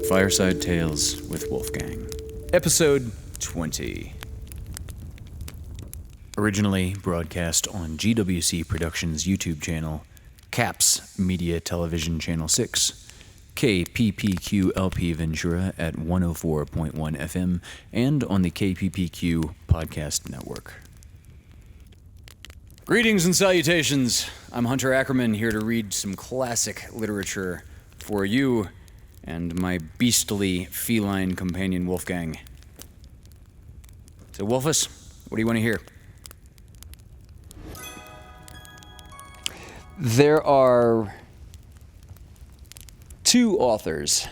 Fireside Tailes with Wolfgang. Episode 20. Originally broadcast on GWC Productions YouTube channel, CAPS Media Television Channel 6, KPPQ-LP Ventura at 104.1 FM, and on the KPPQ Podcast Network. Greetings and salutations. I'm Hunter Ackerman, here to read some classic literature for you and my beastly feline companion Wolfgang. So Wolfus, what do you want to hear? There are two authors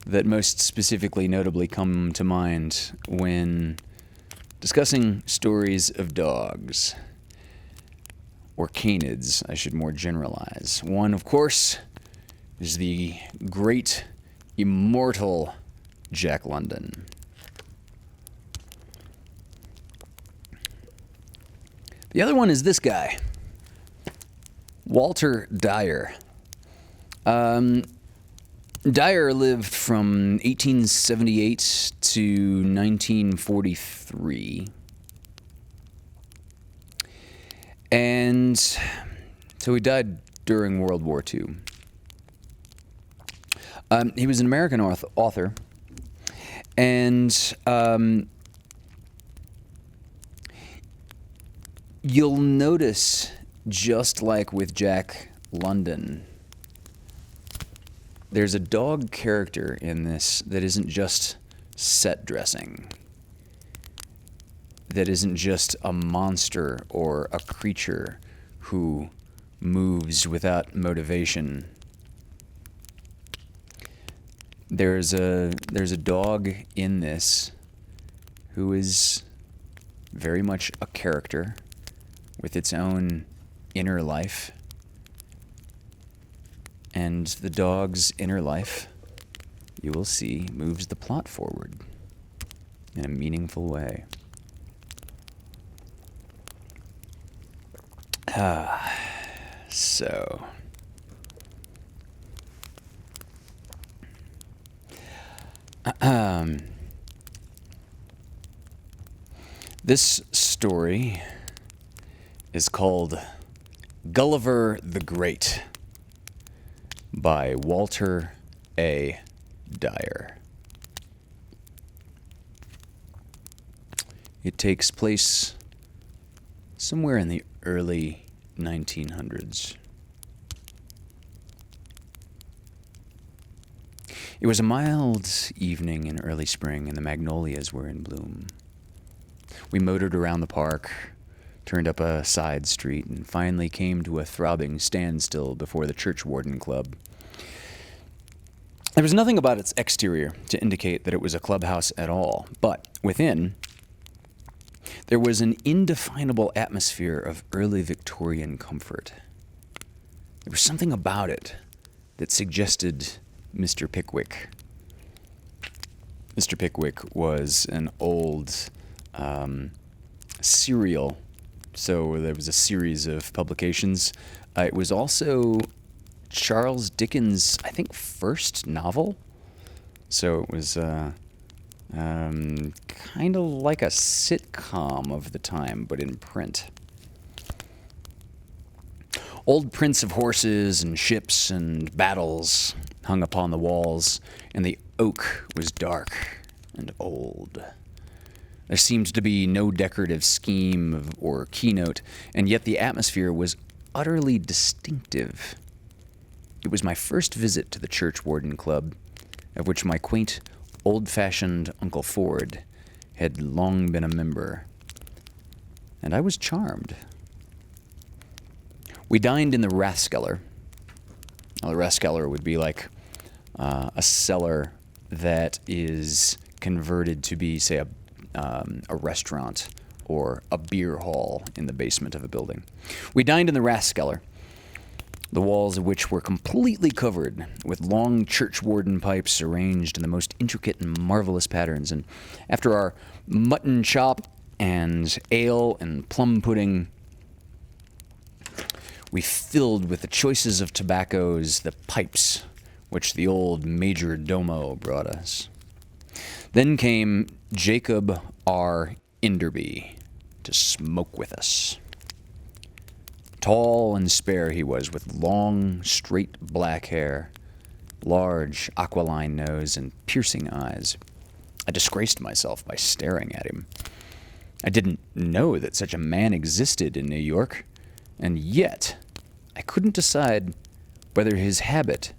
that most specifically notably come to mind when discussing stories of dogs, or canids, I should more generalize. One, of course, is the great, immortal Jack London. The other one is this guy, Walter Dyer. Dyer lived from 1878 to 1943. And so he died during World War II. He was an American author, and you'll notice, just like with Jack London, there's a dog character in this that isn't just set dressing, that isn't just a monster or a creature who moves without motivation. There's a dog in this who is very much a character with its own inner life. And the dog's inner life, you will see, moves the plot forward in a meaningful way. So this story is called Gulliver the Great by Walter A. Dyer. It takes place somewhere in the early 1900s. It was a mild evening in early spring, and the magnolias were in bloom. We motored around the park, turned up a side street, and finally came to a throbbing standstill before the Churchwarden Club. There was nothing about its exterior to indicate that it was a clubhouse at all, but within, there was an indefinable atmosphere of early Victorian comfort. There was something about it that suggested Mr. Pickwick. Mr. Pickwick was an old serial, so there was a series of publications. It was also Charles Dickens', I think, first novel. So it was kind of like a sitcom of the time, but in print. Old prints of horses and ships and battles hung upon the walls, and the oak was dark and old. There seemed to be no decorative scheme or keynote, and yet the atmosphere was utterly distinctive. It was my first visit to the Churchwarden Club, of which my quaint, old-fashioned Uncle Ford had long been a member, and I was charmed. We dined in the Rathskeller. Now, the Rathskeller would be like a cellar that is converted to be, say, a restaurant or a beer hall in the basement of a building. We dined in the Rathskeller, the walls of which were completely covered with long churchwarden pipes arranged in the most intricate and marvelous patterns. And after our mutton chop and ale and plum pudding, we filled with the choicest of tobaccos the pipes which the old major domo brought us. Then came Jacob R. Enderby to smoke with us. Tall and spare he was, with long, straight black hair, large aquiline nose, and piercing eyes. I disgraced myself by staring at him. I didn't know that such a man existed in New York, and yet I couldn't decide whether his habitat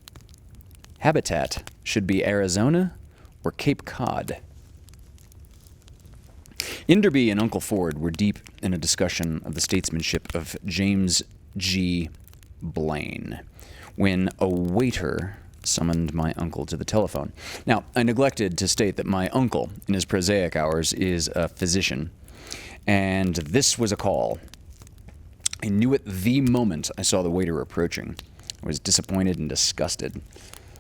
should be Arizona or Cape Cod. Enderby and Uncle Ford were deep in a discussion of the statesmanship of James G. Blaine when a waiter summoned my uncle to the telephone. Now, I neglected to state that my uncle, in his prosaic hours, is a physician, and this was a call. I knew it the moment I saw the waiter approaching. I was disappointed and disgusted.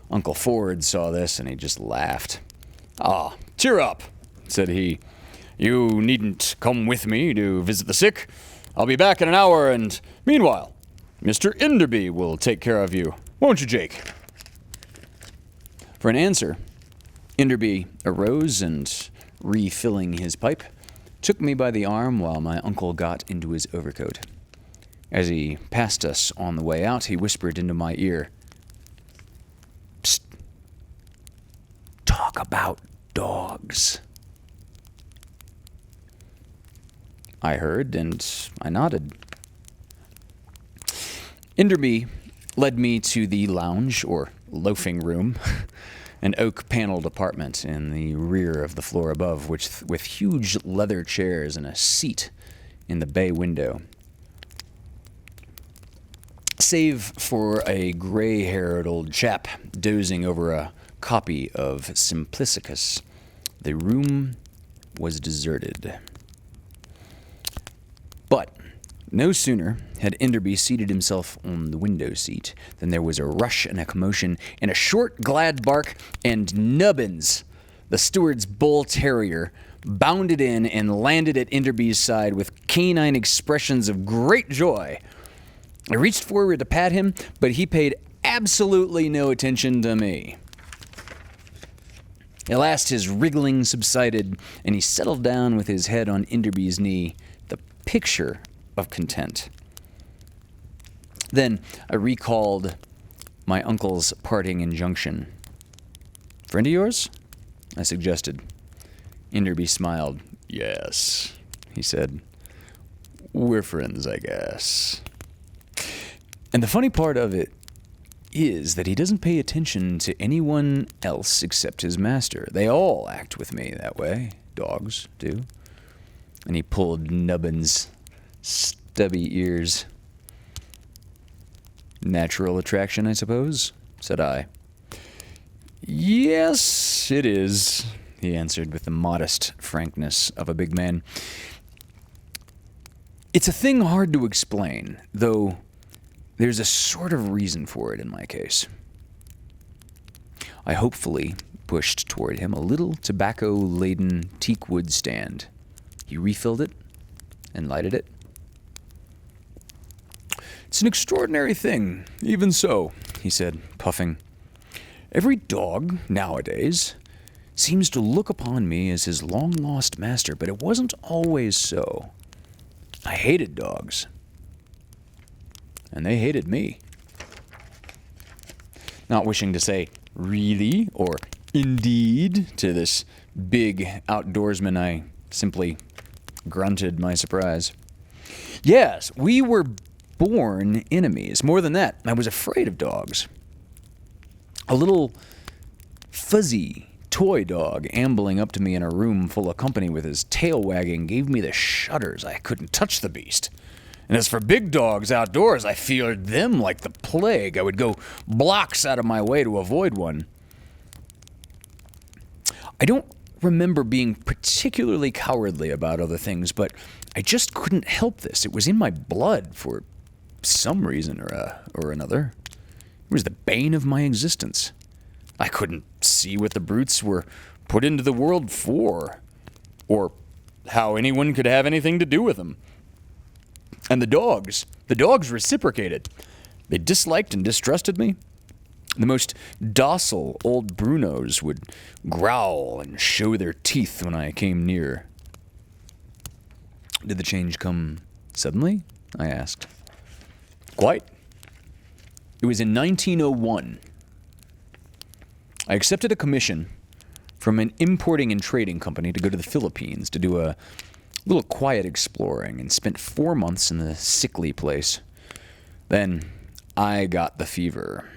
Uncle Ford saw this, and he just laughed. "Ah, cheer up," said he. "You needn't come with me to visit the sick. I'll be back in an hour, and meanwhile, Mr. Enderby will take care of you. Won't you, Jake?" For an answer, Enderby arose and, refilling his pipe, took me by the arm while my uncle got into his overcoat. As he passed us on the way out, he whispered into my ear, "Psst. Talk about dogs." I heard, and I nodded. Enderby led me to the lounge, or loafing room, an oak-paneled apartment in the rear of the floor above, with huge leather chairs and a seat in the bay window. Save for a gray-haired old chap dozing over a copy of Simplicicus, the room was deserted. But no sooner had Enderby seated himself on the window seat than there was a rush and a commotion and a short, glad bark, and Nubbins, the steward's bull terrier, bounded in and landed at Enderby's side with canine expressions of great joy. I reached forward to pat him, but he paid absolutely no attention to me. At last his wriggling subsided, and he settled down with his head on Enderby's knee, the picture of content. Then I recalled my uncle's parting injunction. "Friend of yours?" I suggested. Enderby smiled. "Yes," he said. "We're friends, I guess." And the funny part of it is that he doesn't pay attention to anyone else except his master. They all act with me that way. Dogs do. And he pulled Nubbin's stubby ears. "Natural attraction, I suppose?" said I. "Yes, it is," he answered with the modest frankness of a big man. "It's a thing hard to explain, though there's a sort of reason for it in my case." I hopefully pushed toward him a little tobacco-laden teakwood stand. He refilled it and lighted it. "It's an extraordinary thing, even so," he said, puffing. "Every dog, nowadays, seems to look upon me as his long-lost master, but it wasn't always so. I hated dogs, and they hated me." Not wishing to say "really" or "indeed" to this big outdoorsman, I simply grunted my surprise. "Yes, we were born enemies. More than that, I was afraid of dogs. A little fuzzy toy dog ambling up to me in a room full of company with his tail wagging gave me the shudders. I couldn't touch the beast. And as for big dogs outdoors, I feared them like the plague. I would go blocks out of my way to avoid one. I don't remember being particularly cowardly about other things, but I just couldn't help this. It was in my blood for some reason or another. It was the bane of my existence. I couldn't see what the brutes were put into the world for, or how anyone could have anything to do with them. And the dogs reciprocated. They disliked and distrusted me. The most docile old Brunos would growl and show their teeth when I came near. Did the change come suddenly? I asked. Quite. It was in 1901. I accepted a commission from an importing and trading company to go to the Philippines to do a little quiet exploring and spent 4 months in the sickly place. Then I got the fever.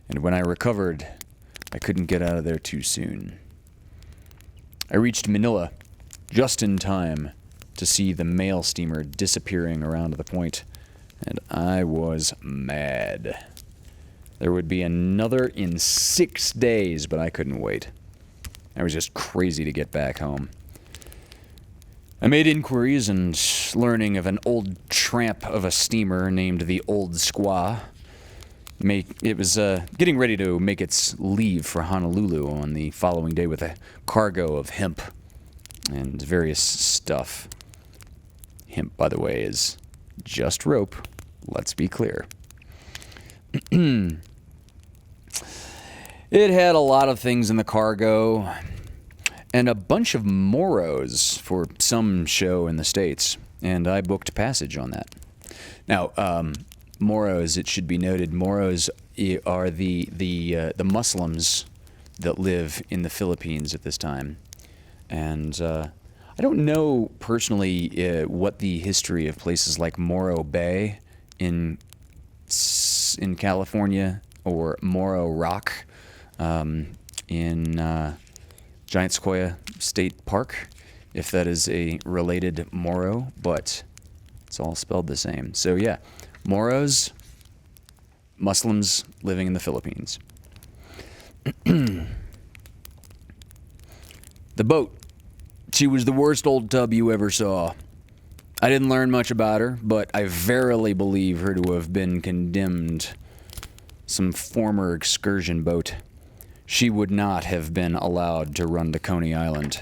And when I recovered, I couldn't get out of there too soon. I reached Manila just in time to see the mail steamer disappearing around the point, and I was mad. There would be another in 6 days, but I couldn't wait. I was just crazy to get back home. I made inquiries, and learning of an old tramp of a steamer named the Old Squaw, it was getting ready to make its leave for Honolulu on the following day with a cargo of hemp and various stuff. Hemp, by the way, is just rope. Let's be clear. It had a lot of things in the cargo and a bunch of moros for some show in the States, and I booked passage on that. Now, moros, it should be noted, moros are the Muslims that live in the Philippines at this time. And I don't know personally what the history of places like Morro Bay in California or Morro Rock in Giant Sequoia State Park, if that is a related Moro, but it's all spelled the same. So yeah, Moros, Muslims living in the Philippines. The boat. She was the worst old tub you ever saw. I didn't learn much about her, but I verily believe her to have been condemned. Some former excursion boat. She would not have been allowed to run to Coney Island.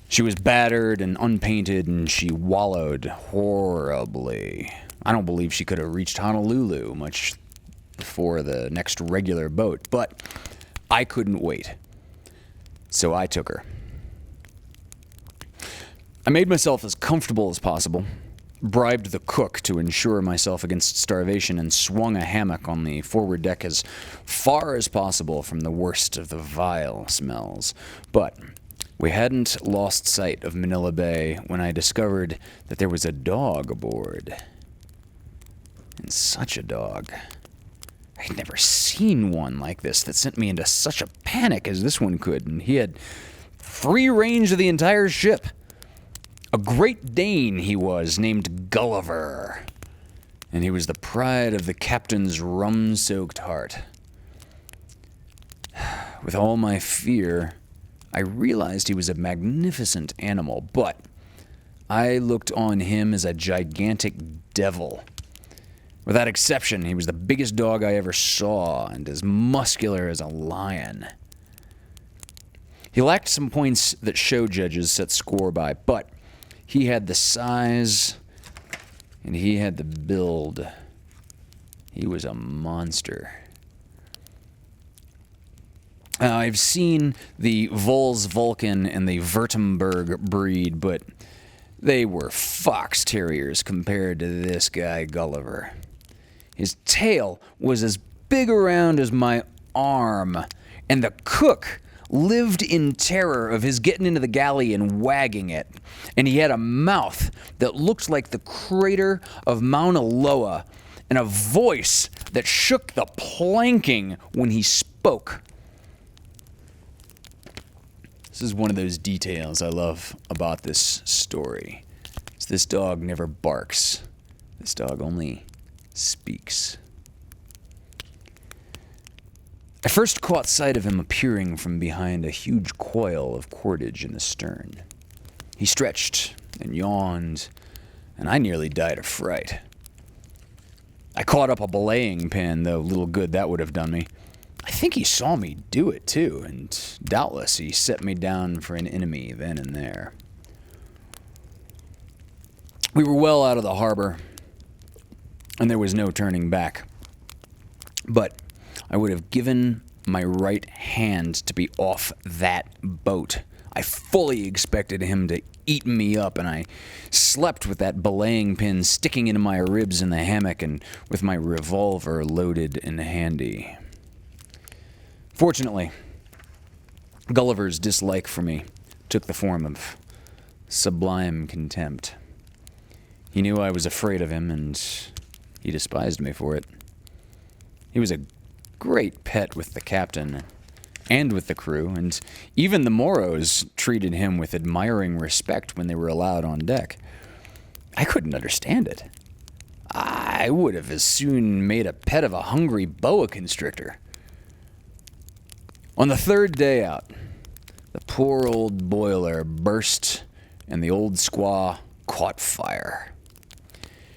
She was battered and unpainted, and she wallowed horribly. I don't believe she could have reached Honolulu much before the next regular boat, but I couldn't wait. So I took her. I made myself as comfortable as possible, bribed the cook to insure myself against starvation, and swung a hammock on the forward deck as far as possible from the worst of the vile smells. But we hadn't lost sight of Manila Bay when I discovered that there was a dog aboard. And such a dog. I had never seen one like this that sent me into such a panic as this one could, and he had free range of the entire ship. A Great Dane he was, named Gulliver, and he was the pride of the captain's rum-soaked heart. With all my fear, I realized he was a magnificent animal, but I looked on him as a gigantic devil. Without exception, he was the biggest dog I ever saw, and as muscular as a lion. He lacked some points that show judges set score by, but he had the size, and he had the build. He was a monster. I've seen the Volkswulkan and the Württemberg breed, but they were fox terriers compared to this guy, Gulliver. His tail was as big around as my arm, and the cook lived in terror of his getting into the galley and wagging it. And he had a mouth that looked like the crater of Mauna Loa, and a voice that shook the planking when he spoke. This is one of those details I love about this story. It's this dog never barks. This dog only speaks. I first caught sight of him appearing from behind a huge coil of cordage in the stern. He stretched and yawned, and I nearly died of fright. I caught up a belaying pin, though little good that would have done me. I think he saw me do it, too, and doubtless he set me down for an enemy then and there. We were well out of the harbor, and there was no turning back. But I would have given my right hand to be off that boat. I fully expected him to eat me up, and I slept with that belaying pin sticking into my ribs in the hammock and with my revolver loaded and handy. Fortunately, Gulliver's dislike for me took the form of sublime contempt. He knew I was afraid of him, and he despised me for it. He was a great pet with the captain and with the crew, and even the Moros treated him with admiring respect when they were allowed on deck. I couldn't understand it. I would have as soon made a pet of a hungry boa constrictor. On the third day out, the poor old boiler burst and the old squaw caught fire.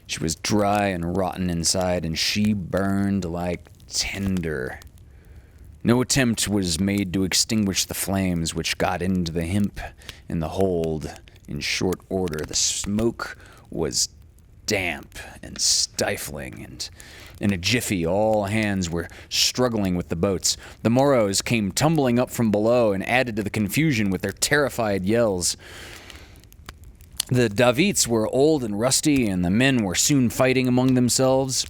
She was dry and rotten inside, and she burned like tinder. No attempt was made to extinguish the flames which got into the hemp in the hold in short order. The smoke was damp and stifling, and in a jiffy all hands were struggling with the boats. The Moros came tumbling up from below and added to the confusion with their terrified yells. The davits were old and rusty, and the men were soon fighting among themselves.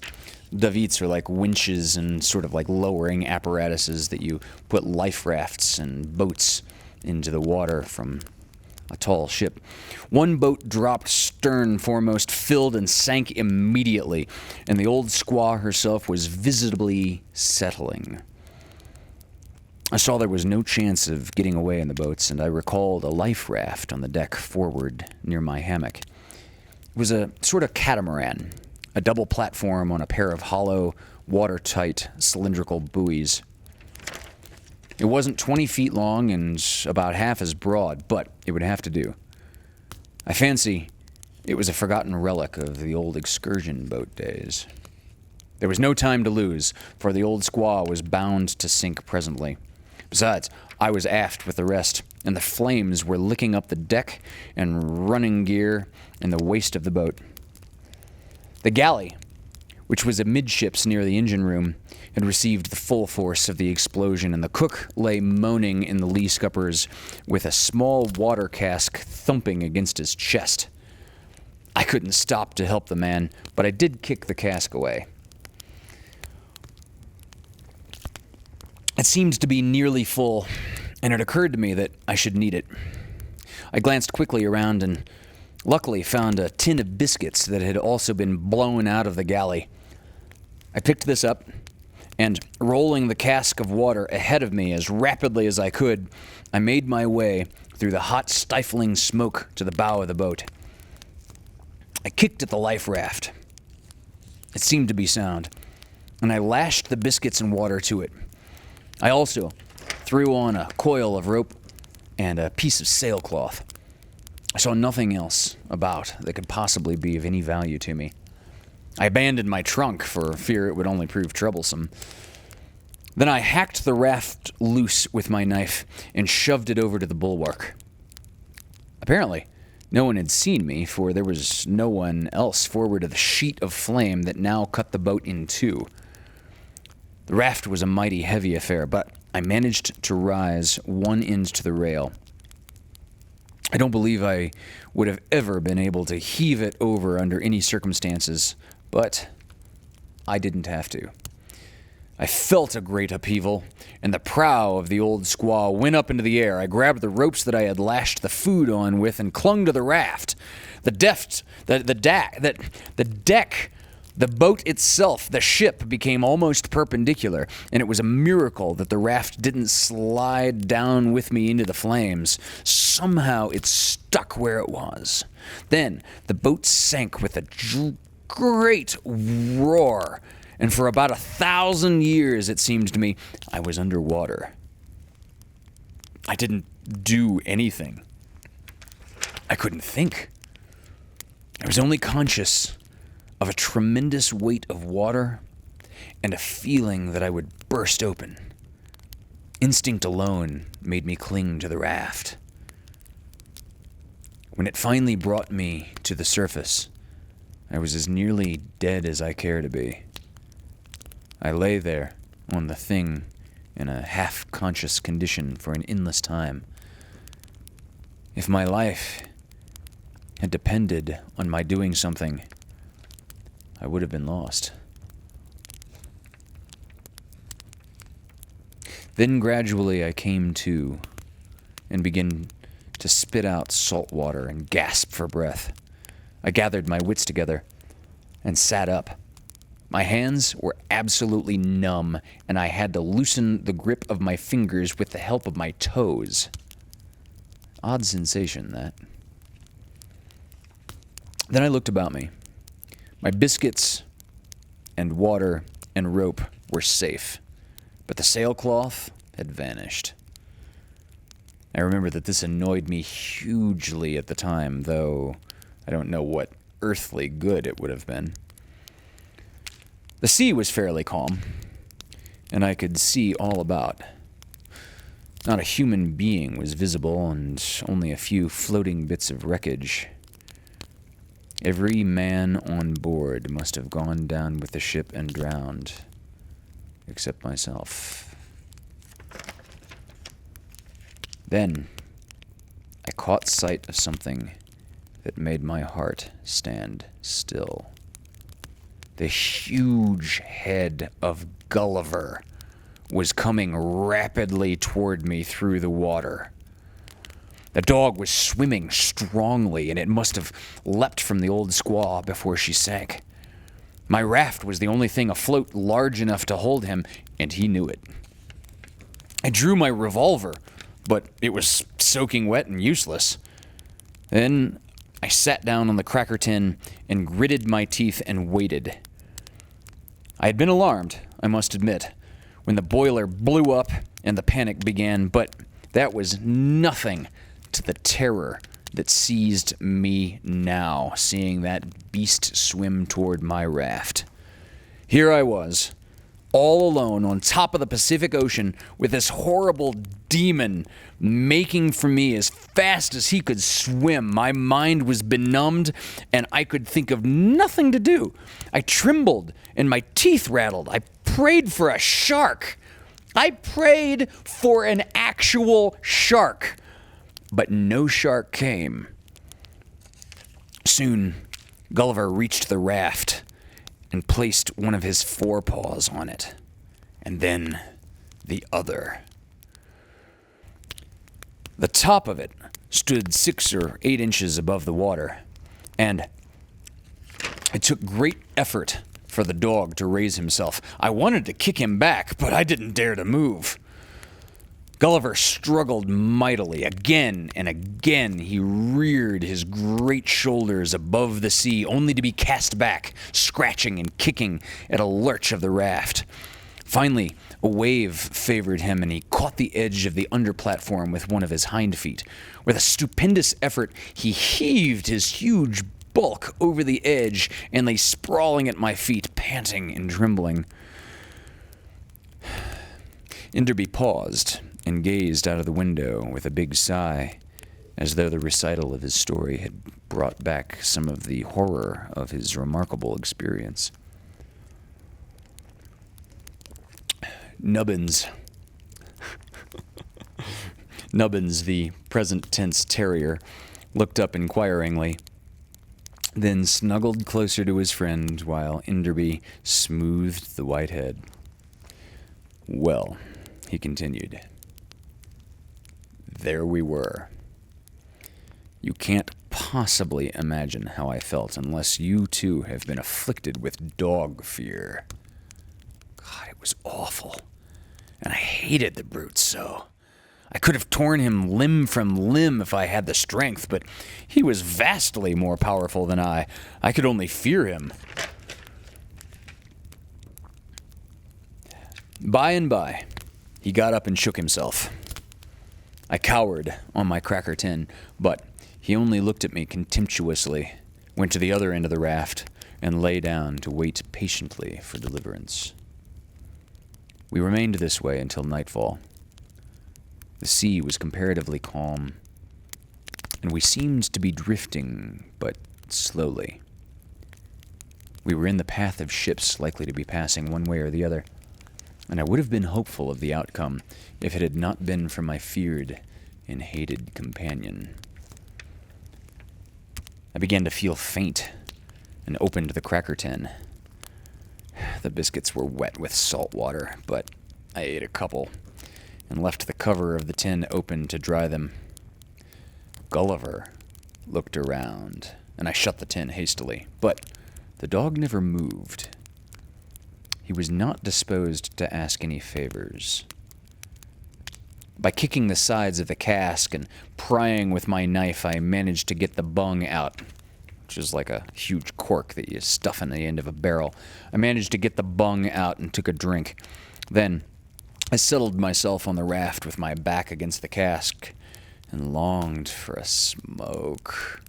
Davits are like winches and sort of like lowering apparatuses that you put life rafts and boats into the water from a tall ship. One boat dropped stern foremost, filled and sank immediately, and the old squaw herself was visibly settling. I saw there was no chance of getting away in the boats, and I recalled a life raft on the deck forward near my hammock. It was a sort of catamaran, a double platform on a pair of hollow, watertight, cylindrical buoys. It wasn't 20 feet long and about half as broad, but it would have to do. I fancy it was a forgotten relic of the old excursion boat days. There was no time to lose, for the old squaw was bound to sink presently. Besides, I was aft with the rest, and the flames were licking up the deck and running gear and the waist of the boat. The galley, which was amidships near the engine room, had received the full force of the explosion, and the cook lay moaning in the lee scuppers with a small water cask thumping against his chest. I couldn't stop to help the man, but I did kick the cask away. It seemed to be nearly full, and it occurred to me that I should need it. I glanced quickly around and luckily found a tin of biscuits that had also been blown out of the galley. I picked this up, and rolling the cask of water ahead of me as rapidly as I could, I made my way through the hot, stifling smoke to the bow of the boat. I kicked at the life raft. It seemed to be sound, and I lashed the biscuits and water to it. I also threw on a coil of rope and a piece of sailcloth. I saw nothing else about that could possibly be of any value to me. I abandoned my trunk for fear it would only prove troublesome. Then I hacked the raft loose with my knife and shoved it over to the bulwark. Apparently, no one had seen me, for there was no one else forward of the sheet of flame that now cut the boat in two. The raft was a mighty heavy affair, but I managed to rise one end to the rail. I don't believe I would have ever been able to heave it over under any circumstances, but I didn't have to. I felt a great upheaval, and the prow of the old squaw went up into the air. I grabbed the ropes that I had lashed the food on with and clung to the raft. The deck, the boat itself, the ship became almost perpendicular, and it was a miracle that the raft didn't slide down with me into the flames. Somehow it stuck where it was. Then the boat sank with a great roar, and for about 1,000 years, it seemed to me, I was underwater. I didn't do anything. I couldn't think. I was only conscious of a tremendous weight of water and a feeling that I would burst open. Instinct alone made me cling to the raft. When it finally brought me to the surface, I was as nearly dead as I care to be. I lay there on the thing in a half-conscious condition for an endless time. If my life had depended on my doing something, I would have been lost. Then gradually I came to and began to spit out salt water and gasp for breath. I gathered my wits together and sat up. My hands were absolutely numb, and I had to loosen the grip of my fingers with the help of my toes. Odd sensation, that. Then I looked about me. My biscuits and water and rope were safe, but the sailcloth had vanished. I remember that this annoyed me hugely at the time, though I don't know what earthly good it would have been. The sea was fairly calm, and I could see all about. Not a human being was visible, and only a few floating bits of wreckage. Every man on board must have gone down with the ship and drowned, except myself. Then I caught sight of something that made my heart stand still. The huge head of Gulliver was coming rapidly toward me through the water. The dog was swimming strongly, and it must have leapt from the old squaw before she sank. My raft was the only thing afloat large enough to hold him, and he knew it. I drew my revolver, but it was soaking wet and useless. Then I sat down on the cracker tin and gritted my teeth and waited. I had been alarmed, I must admit, when the boiler blew up and the panic began, but that was nothing to the terror that seized me now, seeing that beast swim toward my raft. Here I was, all alone on top of the Pacific Ocean, with this horrible demon making for me as fast as he could swim. My mind was benumbed, and I could think of nothing to do. I trembled, and my teeth rattled. I prayed for a shark. I prayed for an actual shark. But no shark came. Soon, Gulliver reached the raft and placed one of his forepaws on it, and then the other. The top of it stood 6 or 8 inches above the water, and it took great effort for the dog to raise himself. I wanted to kick him back, but I didn't dare to move. Gulliver struggled mightily. Again and again he reared his great shoulders above the sea, only to be cast back, scratching and kicking at a lurch of the raft. Finally, a wave favored him, and he caught the edge of the under platform with one of his hind feet. With a stupendous effort, he heaved his huge bulk over the edge and lay sprawling at my feet, panting and trembling. Enderby paused and gazed out of the window with a big sigh, as though the recital of his story had brought back some of the horror of his remarkable experience. Nubbins, the present tense terrier, looked up inquiringly, then snuggled closer to his friend while Enderby smoothed the white head. Well, he continued, there we were. You can't possibly imagine how I felt unless you too have been afflicted with dog fear. God, it was awful. And I hated the brute so. I could have torn him limb from limb if I had the strength, but he was vastly more powerful than I. I could only fear him. By and by, he got up and shook himself. I cowered on my cracker tin, but he only looked at me contemptuously, went to the other end of the raft, and lay down to wait patiently for deliverance. We remained this way until nightfall. The sea was comparatively calm, and we seemed to be drifting, but slowly. We were in the path of ships likely to be passing one way or the other, and I would have been hopeful of the outcome if it had not been for my feared and hated companion. I began to feel faint and opened the cracker tin. The biscuits were wet with salt water, but I ate a couple and left the cover of the tin open to dry them. Gulliver looked around, and I shut the tin hastily, but the dog never moved. He was not disposed to ask any favors. By kicking the sides of the cask and prying with my knife, I managed to get the bung out, which is like a huge cork that you stuff in the end of a barrel. I managed to get the bung out and took a drink. Then I settled myself on the raft with my back against the cask and longed for a smoke.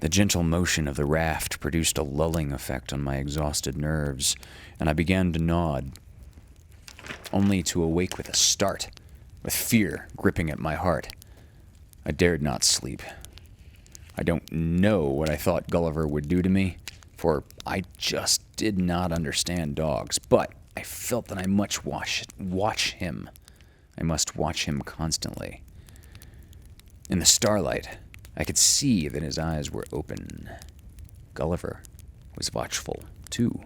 The gentle motion of the raft produced a lulling effect on my exhausted nerves, and I began to nod, only to awake with a start, with fear gripping at my heart. I dared not sleep. I don't know what I thought Gulliver would do to me, for I just did not understand dogs, but I felt that I must watch him. I must watch him constantly. In the starlight, I could see that his eyes were open. Gulliver was watchful, too.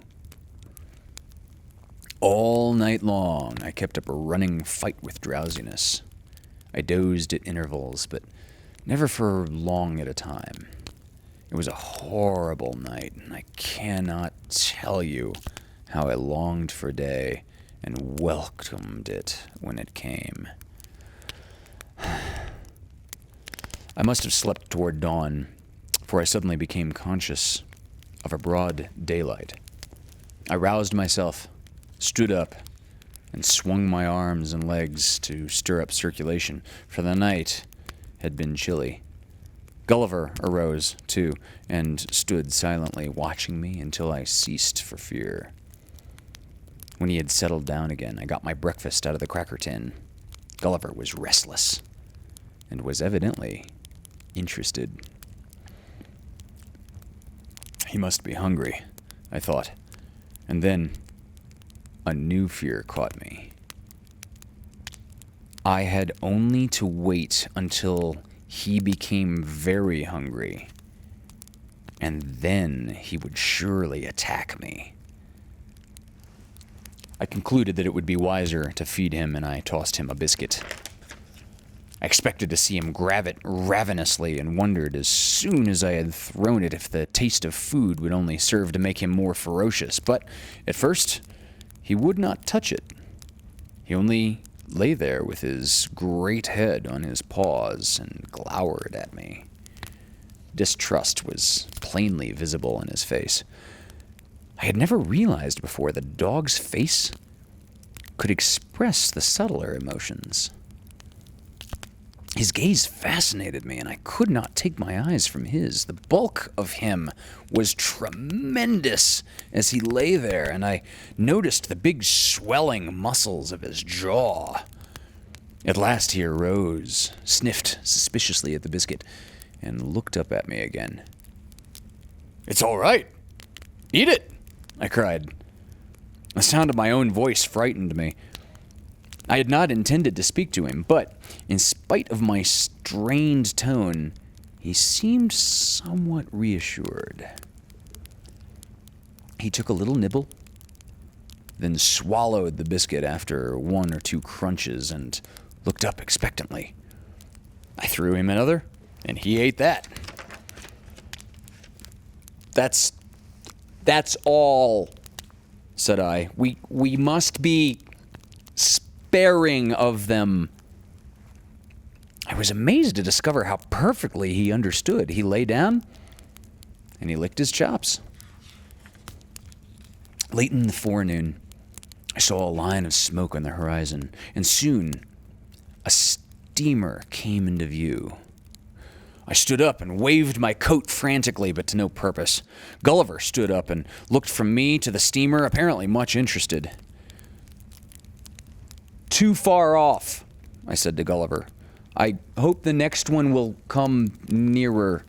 All night long, I kept up a running fight with drowsiness. I dozed at intervals, but never for long at a time. It was a horrible night, and I cannot tell you how I longed for day and welcomed it when it came. I must have slept toward dawn, for I suddenly became conscious of a broad daylight. I roused myself, stood up, and swung my arms and legs to stir up circulation, for the night had been chilly. Gulliver arose, too, and stood silently watching me until I ceased for fear. When he had settled down again, I got my breakfast out of the cracker tin. Gulliver was restless, and was evidently interested. He must be hungry, I thought, and then a new fear caught me. I had only to wait until he became very hungry, and then he would surely attack me. I concluded that it would be wiser to feed him, and I tossed him a biscuit. I expected to see him grab it ravenously and wondered as soon as I had thrown it if the taste of food would only serve to make him more ferocious. But at first, he would not touch it. He only lay there with his great head on his paws and glowered at me. Distrust was plainly visible in his face. I had never realized before that a dog's face could express the subtler emotions. His gaze fascinated me, and I could not take my eyes from his. The bulk of him was tremendous as he lay there, and I noticed the big swelling muscles of his jaw. At last he arose, sniffed suspiciously at the biscuit, and looked up at me again. "It's all right. Eat it," I cried. The sound of my own voice frightened me. I had not intended to speak to him, but in spite of my strained tone, he seemed somewhat reassured. He took a little nibble, then swallowed the biscuit after one or two crunches and looked up expectantly. I threw him another, and he ate that. That's all, said I. We must be sparing of them. I was amazed to discover how perfectly he understood. He lay down, and he licked his chops. Late in the forenoon, I saw a line of smoke on the horizon, and soon a steamer came into view. I stood up and waved my coat frantically, but to no purpose. Gulliver stood up and looked from me to the steamer, apparently much interested. "Too far off," I said to Gulliver. "I hope the next one will come nearer."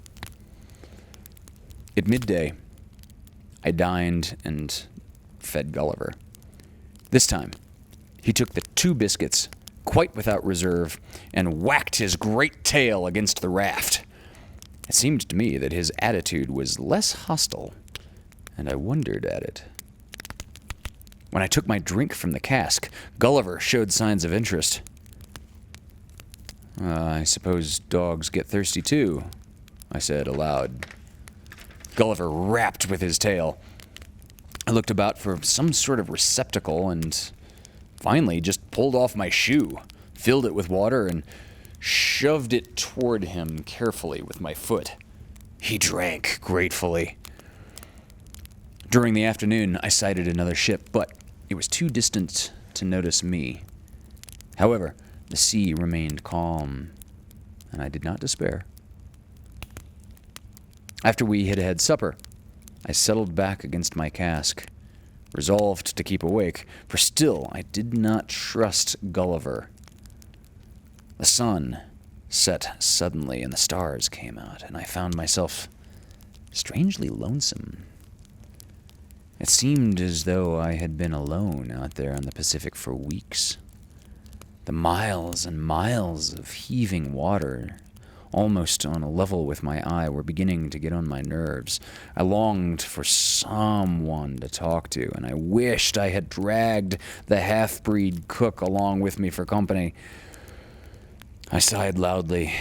At midday, I dined and fed Gulliver. This time, he took the 2 biscuits, quite without reserve, and whacked his great tail against the raft. It seemed to me that his attitude was less hostile, and I wondered at it. When I took my drink from the cask, Gulliver showed signs of interest. I suppose dogs get thirsty too, I said aloud. Gulliver rapped with his tail. I looked about for some sort of receptacle and finally just pulled off my shoe, filled it with water, and shoved it toward him carefully with my foot. He drank gratefully. During the afternoon, I sighted another ship, but it was too distant to notice me. However, the sea remained calm, and I did not despair. After we had had supper, I settled back against my cask, resolved to keep awake, for still I did not trust Gulliver. The sun set suddenly and the stars came out, and I found myself strangely lonesome. It seemed as though I had been alone out there on the Pacific for weeks. The miles and miles of heaving water, almost on a level with my eye, were beginning to get on my nerves. I longed for someone to talk to, and I wished I had dragged the half-breed cook along with me for company. I sighed loudly,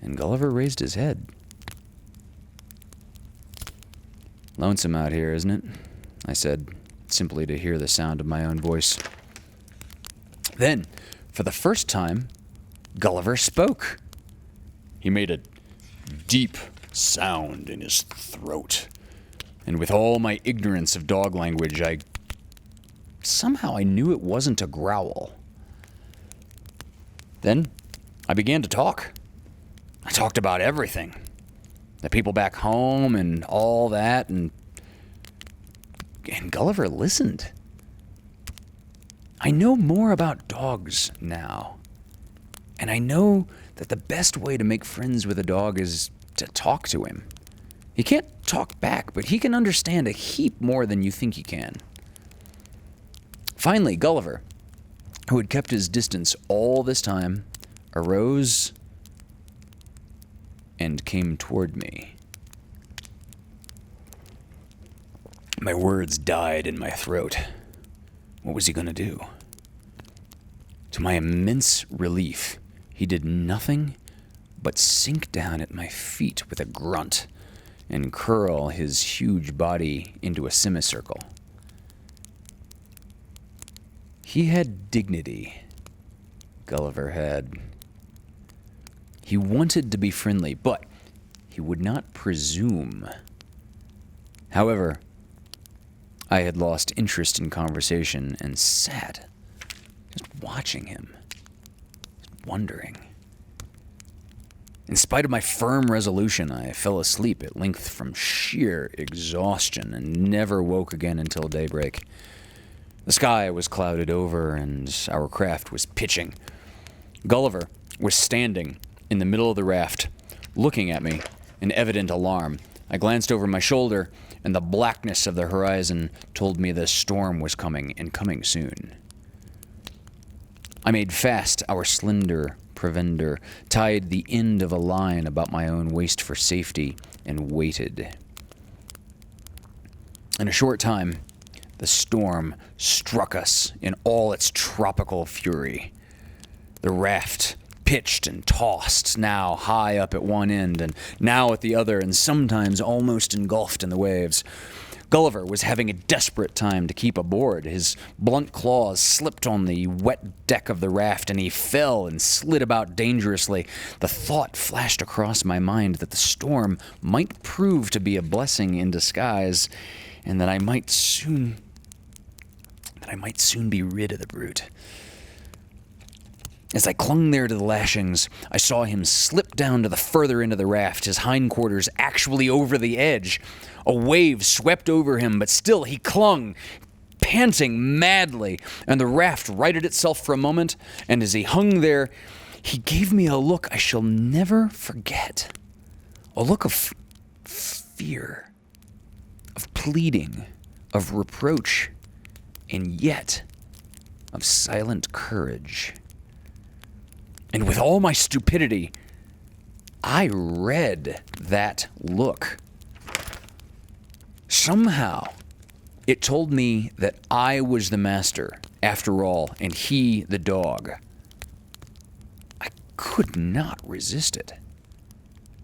and Gulliver raised his head. "Lonesome out here, isn't it?" I said, simply to hear the sound of my own voice. Then, for the first time, Gulliver spoke. He made a deep sound in his throat, and with all my ignorance of dog language, somehow I knew it wasn't a growl. Then I began to talk. I talked about everything. The people back home and all that, and Gulliver listened. I know more about dogs now, and I know that the best way to make friends with a dog is to talk to him. He can't talk back, but he can understand a heap more than you think he can. Finally, Gulliver, who had kept his distance all this time, arose and came toward me. My words died in my throat. What was he going to do? To my immense relief, he did nothing but sink down at my feet with a grunt and curl his huge body into a semicircle. He had dignity, Gulliver had. He wanted to be friendly, but he would not presume. However, I had lost interest in conversation and sat, just watching him, wondering. In spite of my firm resolution, I fell asleep at length from sheer exhaustion and never woke again until daybreak. The sky was clouded over and our craft was pitching. Gulliver was standing in the middle of the raft, looking at me in evident alarm. I glanced over my shoulder, and the blackness of the horizon told me the storm was coming, and coming soon. I made fast our slender provender, tied the end of a line about my own waist for safety, and waited. In a short time, the storm struck us in all its tropical fury. The raft pitched and tossed, now high up at one end and now at the other, and sometimes almost engulfed in the waves. Gulliver was having a desperate time to keep aboard. His blunt claws slipped on the wet deck of the raft, and he fell and slid about dangerously. The thought flashed across my mind that the storm might prove to be a blessing in disguise, and that I might soon be rid of the brute. As I clung there to the lashings, I saw him slip down to the further end of the raft, his hindquarters actually over the edge. A wave swept over him, but still he clung, panting madly, and the raft righted itself for a moment, and as he hung there, he gave me a look I shall never forget. A look of fear. of pleading, of reproach, and yet of silent courage. And with all my stupidity, I read that look. Somehow, it told me that I was the master, after all, and he the dog. I could not resist it.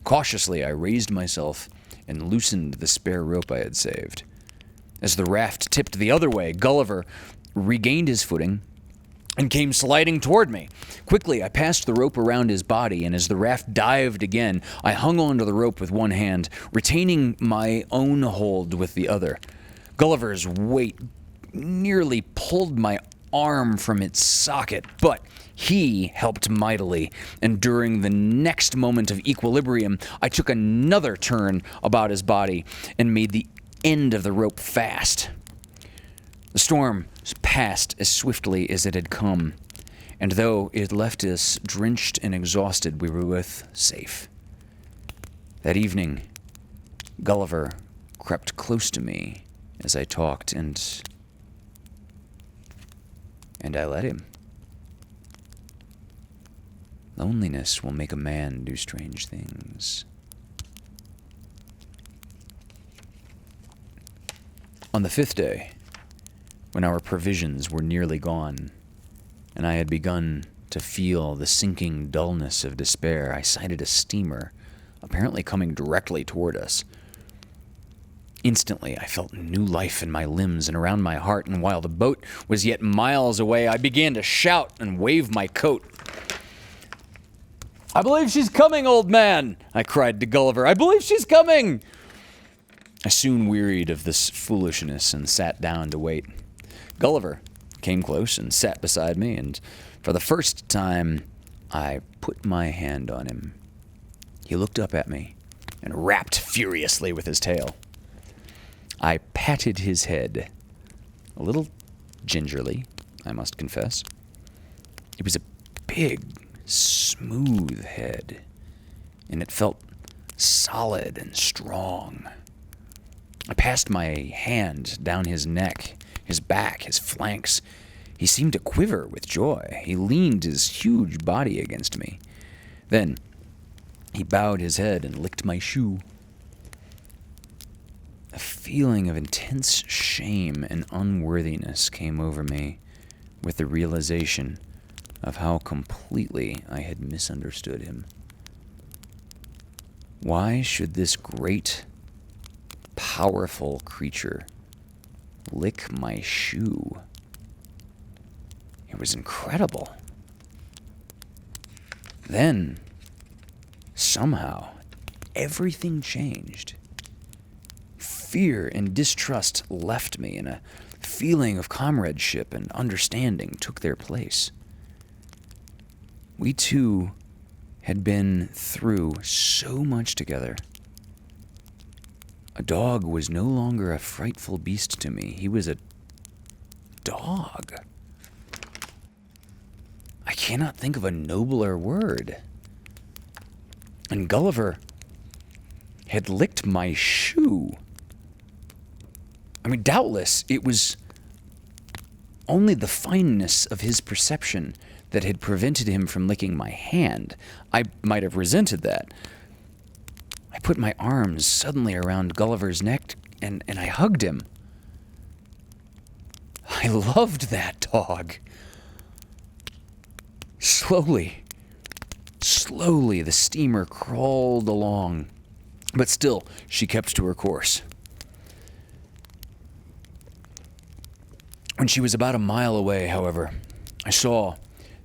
Cautiously, I raised myself and loosened the spare rope I had saved. As the raft tipped the other way, Gulliver regained his footing and came sliding toward me. Quickly, I passed the rope around his body, and as the raft dived again, I hung onto the rope with one hand, retaining my own hold with the other. Gulliver's weight nearly pulled my arm from its socket, but he helped mightily, and during the next moment of equilibrium, I took another turn about his body and made the end of the rope fast. The storm passed as swiftly as it had come, and though it left us drenched and exhausted, we were both safe. That evening, Gulliver crept close to me as I talked, and I let him. Loneliness will make a man do strange things. On the 5th day, when our provisions were nearly gone, and I had begun to feel the sinking dullness of despair, I sighted a steamer, apparently coming directly toward us. Instantly, I felt new life in my limbs and around my heart, and while the boat was yet miles away, I began to shout and wave my coat. "I believe she's coming, old man!" I cried to Gulliver. "I believe she's coming!" I soon wearied of this foolishness and sat down to wait. Gulliver came close and sat beside me, and for the first time, I put my hand on him. He looked up at me and rapped furiously with his tail. I patted his head, a little gingerly, I must confess. It was a big, smooth head, and it felt solid and strong. I passed my hand down his neck, his back, his flanks. He seemed to quiver with joy. He leaned his huge body against me. Then he bowed his head and licked my shoe. A feeling of intense shame and unworthiness came over me with the realization of how completely I had misunderstood him. Why should this great, powerful creature lick my shoe? It was incredible. Then, somehow, everything changed. Fear and distrust left me, and a feeling of comradeship and understanding took their place. We two had been through so much together. A dog was no longer a frightful beast to me. He was a dog. I cannot think of a nobler word. And Gulliver had licked my shoe. I mean, doubtless it was only the fineness of his perception that had prevented him from licking my hand. I might have resented that. I put my arms suddenly around Gulliver's neck and I hugged him. I loved that dog. Slowly, the steamer crawled along, but still she kept to her course. When she was about a mile away, however, I saw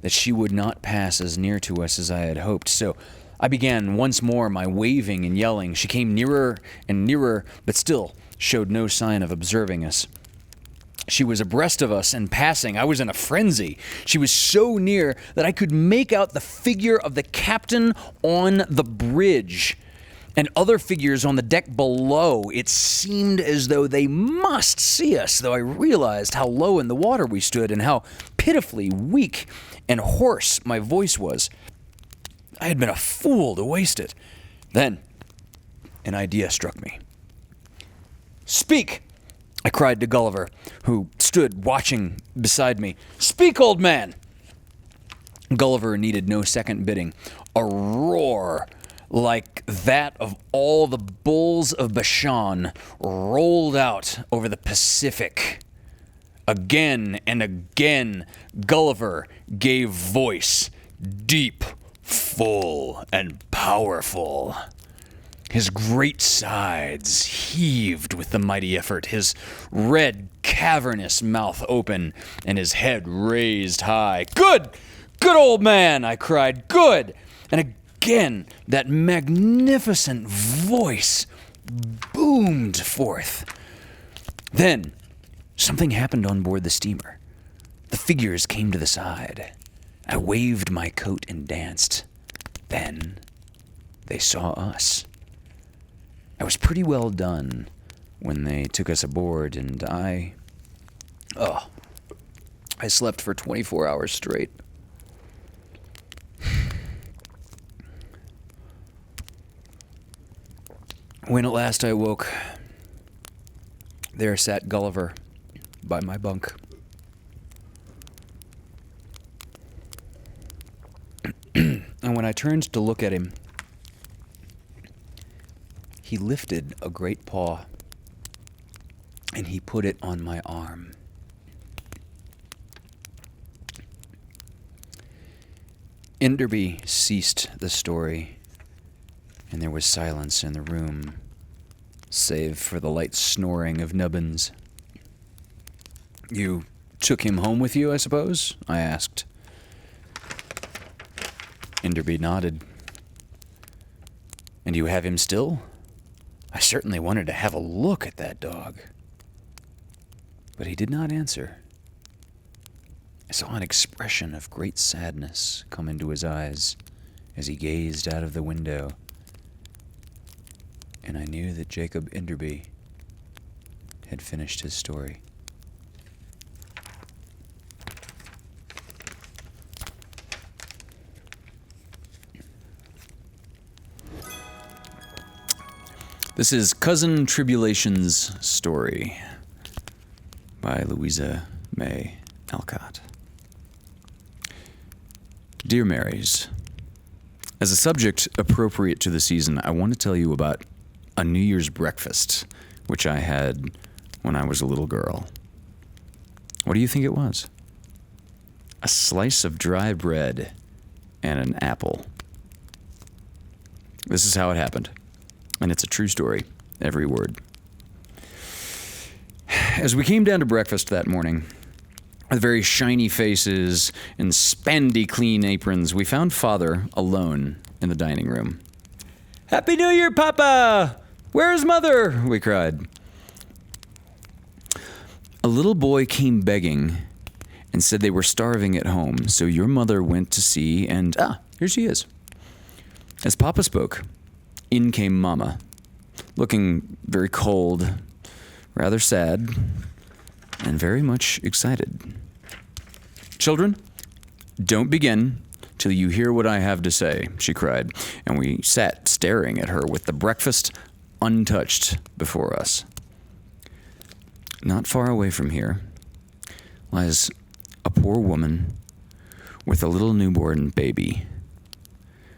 that she would not pass as near to us as I had hoped, so I began once more my waving and yelling. She came nearer and nearer, but still showed no sign of observing us. She was abreast of us and passing. I was in a frenzy. She was so near that I could make out the figure of the captain on the bridge and other figures on the deck below. It seemed as though they must see us, though I realized how low in the water we stood and how pitifully weak and hoarse my voice was. I had been a fool to waste it. Then, an idea struck me. Speak! I cried to Gulliver, who stood watching beside me. Speak, old man! Gulliver needed no second bidding. A roar like that of all the bulls of Bashan rolled out over the Pacific. Again and again, Gulliver gave voice, deep, full, and powerful. His great sides heaved with the mighty effort, his red, cavernous mouth open, and his head raised high. Good! Good old man, I cried. Good! And again, that magnificent voice boomed forth. Then, something happened on board the steamer. The figures came to the side. I waved my coat and danced. Then, they saw us. I was pretty well done when they took us aboard, and I slept for 24 hours straight. When at last I woke, there sat Gulliver by my bunk. And when I turned to look at him, he lifted a great paw, and he put it on my arm. Enderby ceased the story, and there was silence in the room, save for the light snoring of Nubbins. You took him home with you, I suppose? I asked. Enderby nodded. And you have him still? I certainly wanted to have a look at that dog. But he did not answer. I saw an expression of great sadness come into his eyes as he gazed out of the window, and I knew that Jacob Enderby had finished his story. This is Cousin Tribulations' story by Louisa May Alcott. Dear Marys, as a subject appropriate to the season, I want to tell you about a New Year's breakfast, which I had when I was a little girl. What do you think it was? A slice of dry bread and an apple. This is how it happened. And it's a true story, every word. As we came down to breakfast that morning, with very shiny faces and spandy clean aprons, we found Father alone in the dining room. "Happy New Year, Papa! Where's Mother?" we cried. A little boy came begging and said they were starving at home, so your mother went to see, and here she is. As Papa spoke, in came Mama, looking very cold, rather sad, and very much excited. "Children, don't begin till you hear what I have to say," she cried, and we sat staring at her with the breakfast untouched before us. Not far away from here lies a poor woman with a little newborn baby.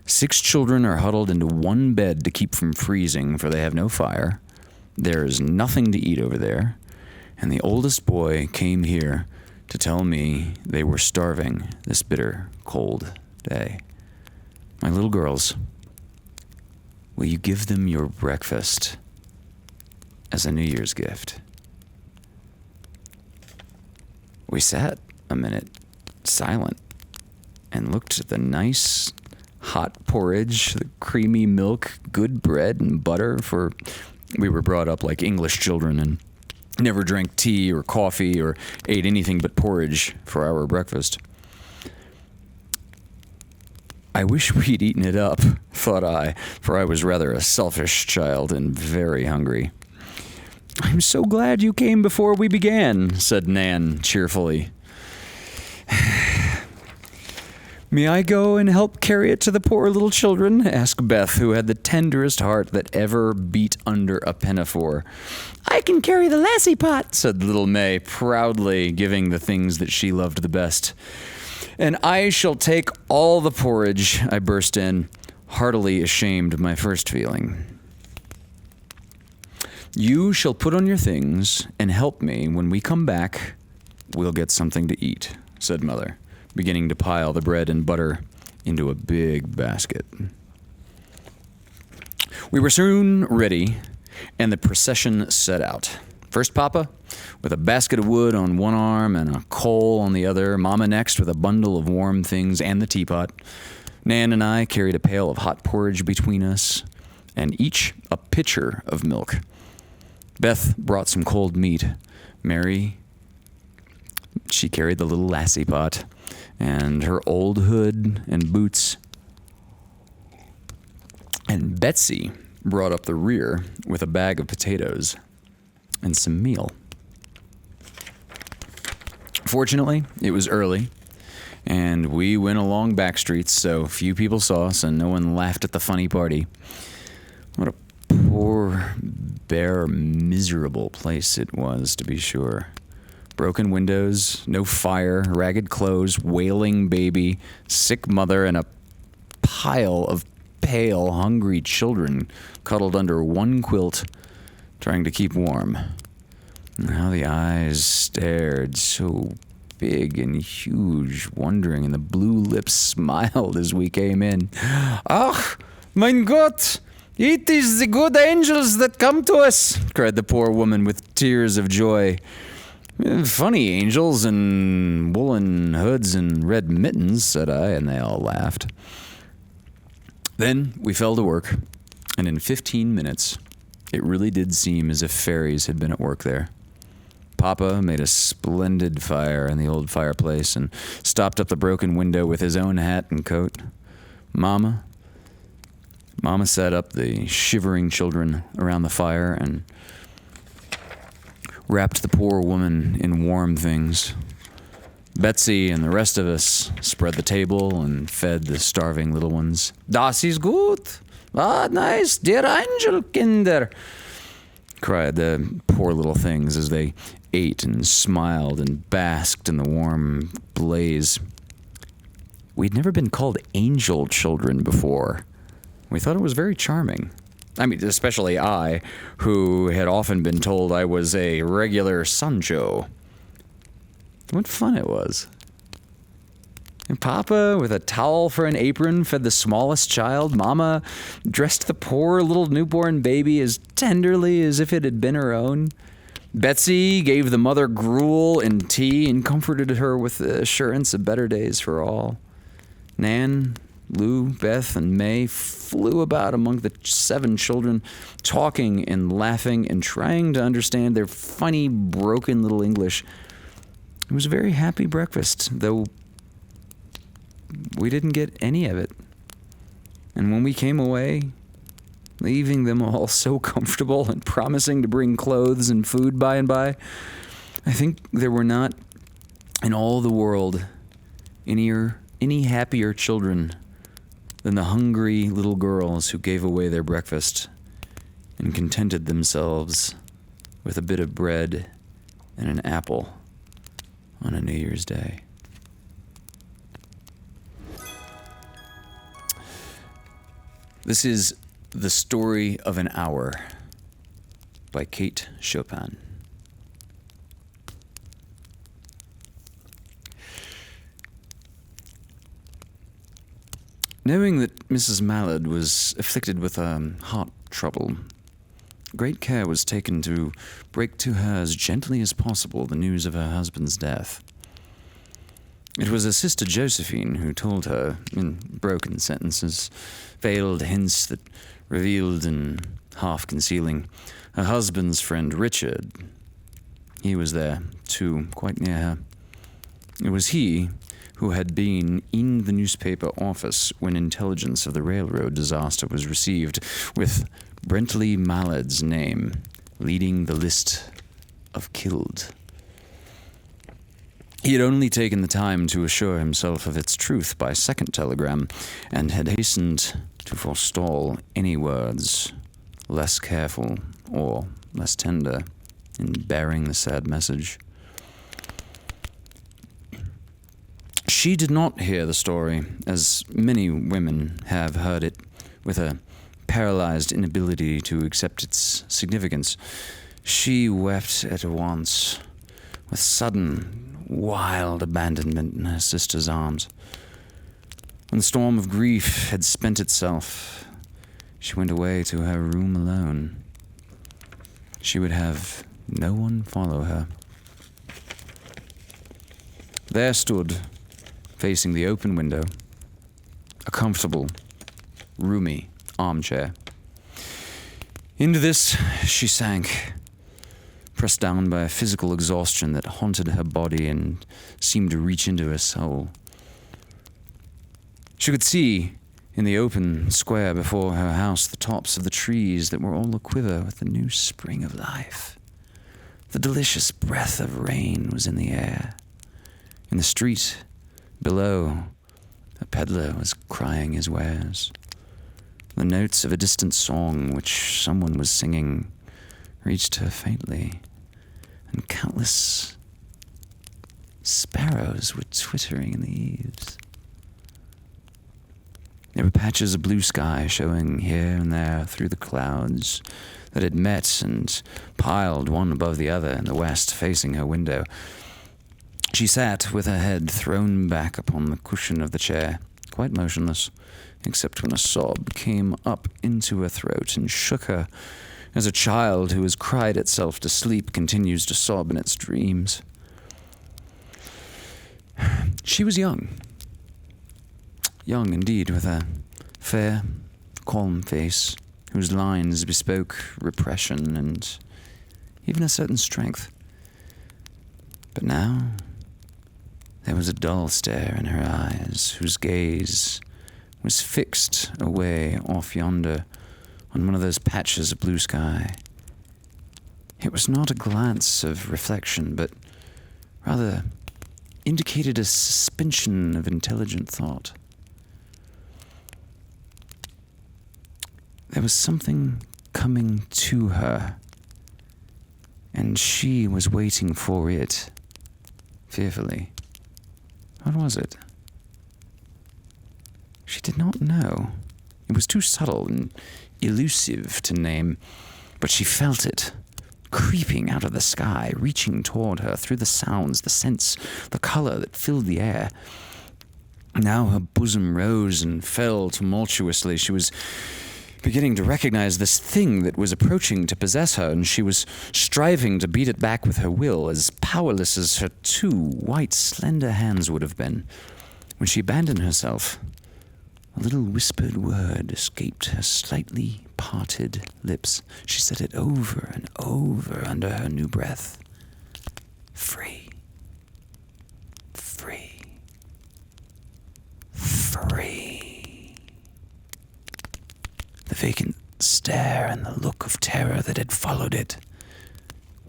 6 children are huddled into one bed to keep from freezing, for they have no fire. There is nothing to eat over there, and the oldest boy came here to tell me they were starving this bitter, cold day. My little girls, will you give them your breakfast as a New Year's gift? We sat a minute, silent, and looked at the nice hot porridge, the creamy milk, good bread and butter, for we were brought up like English children and never drank tea or coffee or ate anything but porridge for our breakfast. I wish we'd eaten it up, thought I, for I was rather a selfish child and very hungry. "I'm so glad you came before we began," said Nan cheerfully. May I go and help carry it to the poor little children? Asked Beth, who had the tenderest heart that ever beat under a pinafore. I can carry the lassie pot, said little May, proudly giving the things that she loved the best. And I shall take all the porridge, I burst in, heartily ashamed of my first feeling. You shall put on your things and help me. When we come back, we'll get something to eat, said Mother, beginning to pile the bread and butter into a big basket. We were soon ready, and the procession set out. First Papa, with a basket of wood on one arm and a coal on the other. Mama next, with a bundle of warm things and the teapot. Nan and I carried a pail of hot porridge between us, and each a pitcher of milk. Beth brought some cold meat. Mary, she carried the little lassie pot and her old hood and boots. And Betsy brought up the rear with a bag of potatoes and some meal. Fortunately, it was early, and we went along back streets, so few people saw us and no one laughed at the funny party. What a poor, bare, miserable place it was, to be sure. Broken windows, no fire, ragged clothes, wailing baby, sick mother, and a pile of pale, hungry children cuddled under one quilt, trying to keep warm. And how the eyes stared so big and huge, wondering, and the blue lips smiled as we came in. Ach, mein Gott! It is the good angels that come to us, cried the poor woman with tears of joy. Funny angels in woolen hoods and red mittens, said I, and they all laughed. Then we fell to work, and in 15 minutes, it really did seem as if fairies had been at work there. Papa made a splendid fire in the old fireplace and stopped up the broken window with his own hat and coat. Mama set up the shivering children around the fire and wrapped the poor woman in warm things. Betsy and the rest of us spread the table and fed the starving little ones. Das ist gut. Ah, nice, dear angel kinder, cried the poor little things as they ate and smiled and basked in the warm blaze. We'd never been called angel children before. We thought it was very charming. I mean, especially I, who had often been told I was a regular Sancho. What fun it was. And Papa, with a towel for an apron, fed the smallest child. Mama dressed the poor little newborn baby as tenderly as if it had been her own. Betsy gave the mother gruel and tea and comforted her with the assurance of better days for all. Nan, Lou, Beth, and May flew about among the 7 children, talking and laughing and trying to understand their funny, broken little English. It was a very happy breakfast, though we didn't get any of it. And when we came away, leaving them all so comfortable and promising to bring clothes and food by and by, I think there were not in all the world any happier children than the hungry little girls who gave away their breakfast and contented themselves with a bit of bread and an apple on a New Year's Day. This is The Story of an Hour by Kate Chopin. Knowing that Mrs. Mallard was afflicted with heart trouble, great care was taken to break to her as gently as possible the news of her husband's death. It was her sister Josephine who told her, in broken sentences, veiled hints that revealed and half concealing, her husband's friend Richard. He was there, too, quite near her. It was he who had been in the newspaper office when intelligence of the railroad disaster was received, with Brentley Mallard's name leading the list of killed. He had only taken the time to assure himself of its truth by second telegram, and had hastened to forestall any words less careful or less tender in bearing the sad message. She did not hear the story, as many women have heard it, with a paralyzed inability to accept its significance. She wept at once, with sudden, wild abandonment in her sister's arms. When the storm of grief had spent itself, she went away to her room alone. She would have no one follow her. There stood, facing the open window, a comfortable, roomy armchair. Into this she sank, pressed down by a physical exhaustion that haunted her body and seemed to reach into her soul. She could see, in the open square before her house, the tops of the trees that were all aquiver with the new spring of life. The delicious breath of rain was in the air. In the street below, a peddler was crying his wares. The notes of a distant song which someone was singing reached her faintly, and countless sparrows were twittering in the eaves. There were patches of blue sky showing here and there through the clouds that had met and piled one above the other in the west, facing her window. She sat with her head thrown back upon the cushion of the chair, quite motionless, except when a sob came up into her throat and shook her, as a child who has cried itself to sleep continues to sob in its dreams. She was young indeed, with a fair, calm face, whose lines bespoke repression and even a certain strength. But now there was a dull stare in her eyes, whose gaze was fixed away off yonder on one of those patches of blue sky. It was not a glance of reflection, but rather indicated a suspension of intelligent thought. There was something coming to her, and she was waiting for it, fearfully. What was it? She did not know. It was too subtle and elusive to name, but she felt it, creeping out of the sky, reaching toward her through the sounds, the scents, the color that filled the air. Now her bosom rose and fell tumultuously. She was beginning to recognize this thing that was approaching to possess her, and she was striving to beat it back with her will, as powerless as her two white, slender hands would have been. When she abandoned herself, a little whispered word escaped her slightly parted lips. She said it over and over under her new breath. Free. Free. Free. The vacant stare and the look of terror that had followed it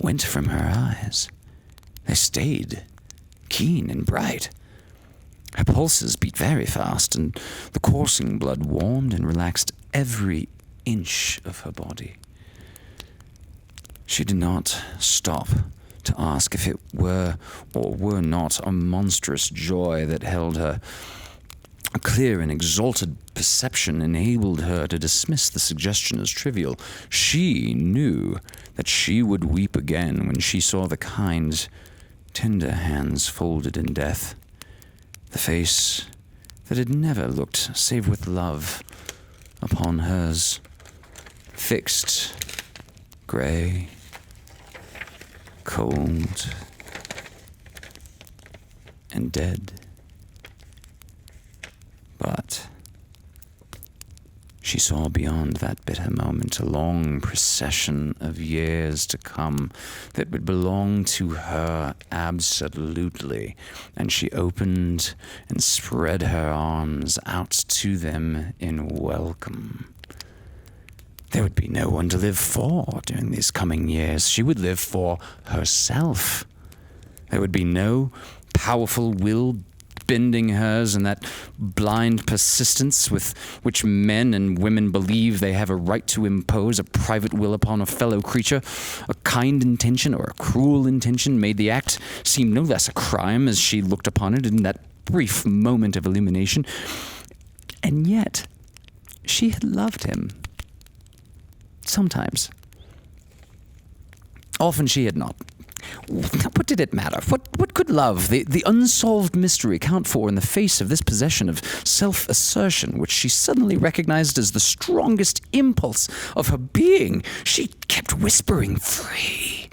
went from her eyes. They stayed, keen and bright. Her pulses beat very fast, and the coursing blood warmed and relaxed every inch of her body. She did not stop to ask if it were or were not a monstrous joy that held her. A clear and exalted perception enabled her to dismiss the suggestion as trivial. She knew that she would weep again when she saw the kind, tender hands folded in death, the face that had never looked save with love upon hers, fixed, grey, cold, and dead. But she saw beyond that bitter moment a long procession of years to come that would belong to her absolutely, and she opened and spread her arms out to them in welcome. There would be no one to live for during these coming years. She would live for herself. There would be no powerful will bending hers and that blind persistence with which men and women believe they have a right to impose a private will upon a fellow creature. A kind intention or a cruel intention made the act seem no less a crime as she looked upon it in that brief moment of illumination. And yet, she had loved him. Sometimes. Often she had not. What did it matter? What could love, the unsolved mystery, count for in the face of this possession of self-assertion, which she suddenly recognized as the strongest impulse of her being? She kept whispering, free,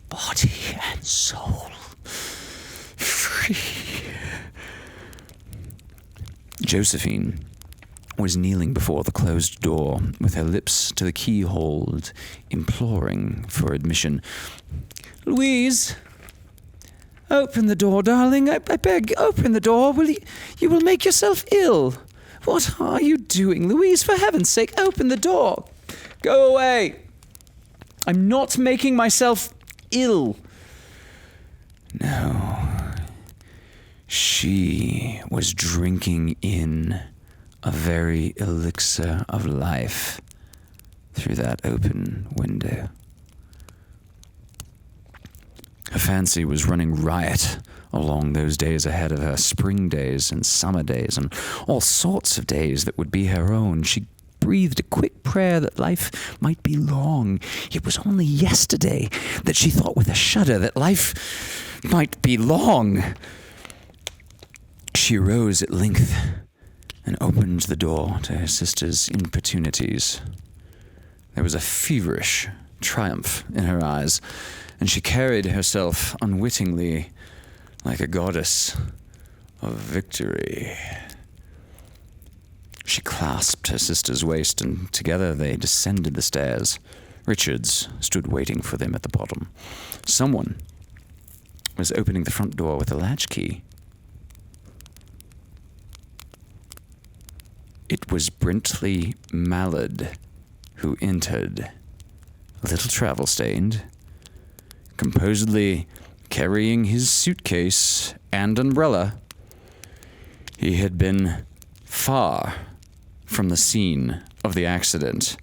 body and soul, free. Josephine was kneeling before the closed door, with her lips to the keyhole, imploring for admission. Louise, open the door, darling. I beg, open the door. You will make yourself ill. What are you doing, Louise? For heaven's sake, open the door. Go away. I'm not making myself ill. No. She was drinking in a very elixir of life through that open window. Her fancy was running riot along those days ahead of her, spring days and summer days and all sorts of days that would be her own. She breathed a quick prayer that life might be long. It was only yesterday that she thought with a shudder that life might be long. She arose at length and opened the door to her sister's importunities. There was a feverish triumph in her eyes, and she carried herself unwittingly like a goddess of victory. She clasped her sister's waist, and together they descended the stairs. Richards stood waiting for them at the bottom. Someone was opening the front door with a latchkey. It was Brentley Mallard who entered, a little travel-stained, composedly carrying his suitcase and umbrella. He had been far from the scene of the accident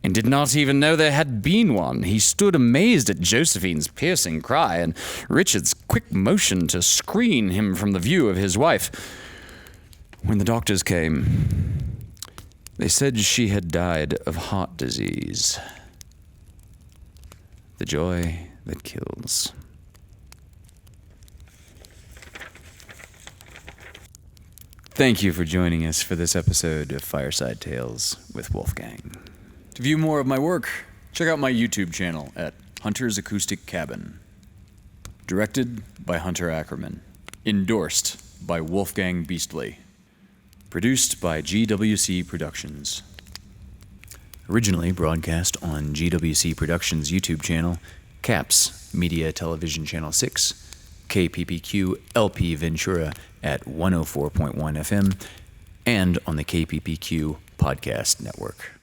and did not even know there had been one. He stood amazed at Josephine's piercing cry and Richard's quick motion to screen him from the view of his wife. When the doctors came, they said she had died of heart disease. The joy that kills. Thank you for joining us for this episode of Fireside Tales with Wolfgang. To view more of my work, check out my YouTube channel at Hunter's Acoustic Cabin. Directed by Hunter Ackerman. Endorsed by Wolfgang Beastly. Produced by GWC Productions. Originally broadcast on GWC Productions' YouTube channel, CAPS Media Television Channel 6, KPPQ LP Ventura at 104.1 FM, and on the KPPQ Podcast Network.